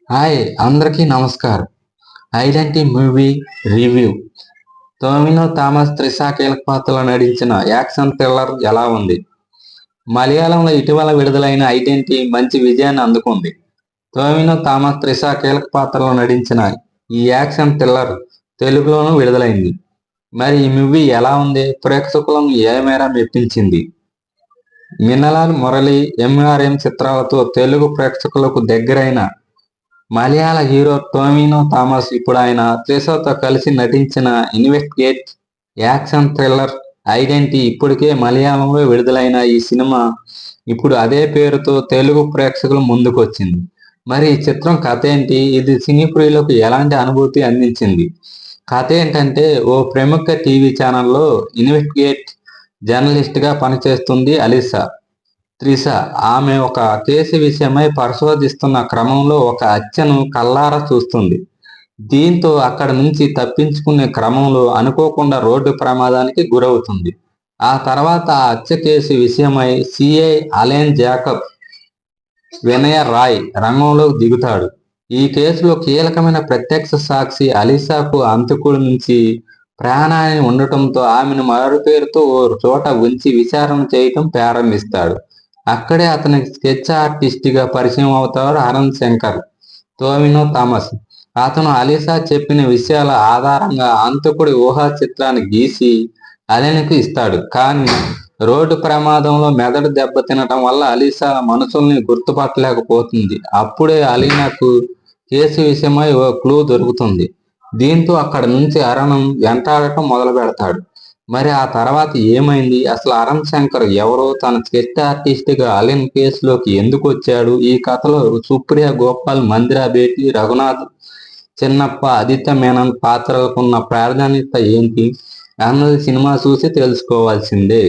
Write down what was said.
Hi అందరికీ నమస్కారం. Identity movie review. Tovino Thomas Trisha కీలక పాత్రలో నటించిన యాక్షన్ థ్రిల్లర్ ఎలా ఉంది? మలయాళంలో ఇటీవల విడుదలైన ఐడెంటిటీ మంచి విజయాన్ని అందుకుంది. టొవినో థామస్ త్రిషా కీలక పాత్రలో నటించిన ఈ యాక్షన్ థ్రిల్లర్ తెలుగులోనూ విడుదలైంది. మరి ఈ మూవీ ఎలా ఉంది? ప్రేక్షకులను ఏ మేర మెప్పించింది? మిన్నలాల్ మురళి, ఎంఆర్ఎం చిత్రాలతో తెలుగు ప్రేక్షకులకు దగ్గరైన మలయాళ హీరో టొవినో థామస్ ఇప్పుడు ఆయన త్రిషతో కలిసి నటించిన ఇన్వెస్టిగేట్ యాక్షన్ థ్రిల్లర్ ఐడెంటిటీ. ఇప్పటికే మలయాళంలో విడుదలైన ఈ సినిమా ఇప్పుడు అదే పేరుతో తెలుగు ప్రేక్షకుల ముందుకొచ్చింది. మరి ఈ చిత్రం కథ ఏంటి? ఇది సినీ ప్రియులకు ఎలాంటి అనుభూతి అందించింది? కథ ఏంటంటే, ఓ ప్రముఖ టీవీ ఛానల్లో ఇన్వెస్టిగేట్ జర్నలిస్ట్గా పనిచేస్తుంది అలీసా. త్రిష. ఆమె ఒక కేసు విషయమై పరిశోధిస్తున్న క్రమంలో ఒక హత్యను కళ్ళారా చూస్తుంది. దీంతో అక్కడి నుంచి తప్పించుకునే క్రమంలో అనుకోకుండా రోడ్డు ప్రమాదానికి గురవుతుంది. ఆ తర్వాత ఆ హత్య కేసు విషయమై సిఐ అలెన్ జాకబ్ వినయ రాయ్ రంగంలోకి దిగుతాడు. ఈ కేసులో కీలకమైన ప్రత్యక్ష సాక్షి అలీసాకు హంతకుడి నుంచి ప్రాణాన్ని ఉండటంతో ఆమెను మరో పేరుతో ఓ చోట ఉంచి విచారణ చేయటం ప్రారంభిస్తాడు. అక్కడే అతనికి స్కెచ్ ఆర్టిస్ట్ గా పరిచయం అవుతాడు అరుణ్ శంకర్, టొవినో థామస్. అతను అలీసా చెప్పిన విషయాల ఆధారంగా హంతకుడి ఊహా చిత్రాన్ని గీసి అలీనాకు ఇస్తాడు. కానీ రోడ్డు ప్రమాదంలో మెదడు దెబ్బతినటం వల్ల అలీసా మనుషుల్ని గుర్తుపట్టలేకపోతుంది. అప్పుడే అలీనాకు కేసు విషయమై ఓ క్లూ దొరుకుతుంది. దీంతో అక్కడ నుంచి అరుణ్ వెంటాడటం మొదలు పెడతాడు. మరి ఆ తర్వాత ఏమైంది? అసలు అరుణ్ శంకర్ ఎవరో? తన స్కెచ్ ఆర్టిస్ట్ గా అలీన్ కేసులోకి ఎందుకు వచ్చాడు? ఈ కథలో సుప్రియ గోపాల్, మందిరా బేటి, రఘునాథ్ చిన్నప్ప, ఆదిత్య మేనన్ పాత్రలకున్న ప్రాధాన్యత ఏంటి అన్నది సినిమా చూసి తెలుసుకోవాల్సిందే.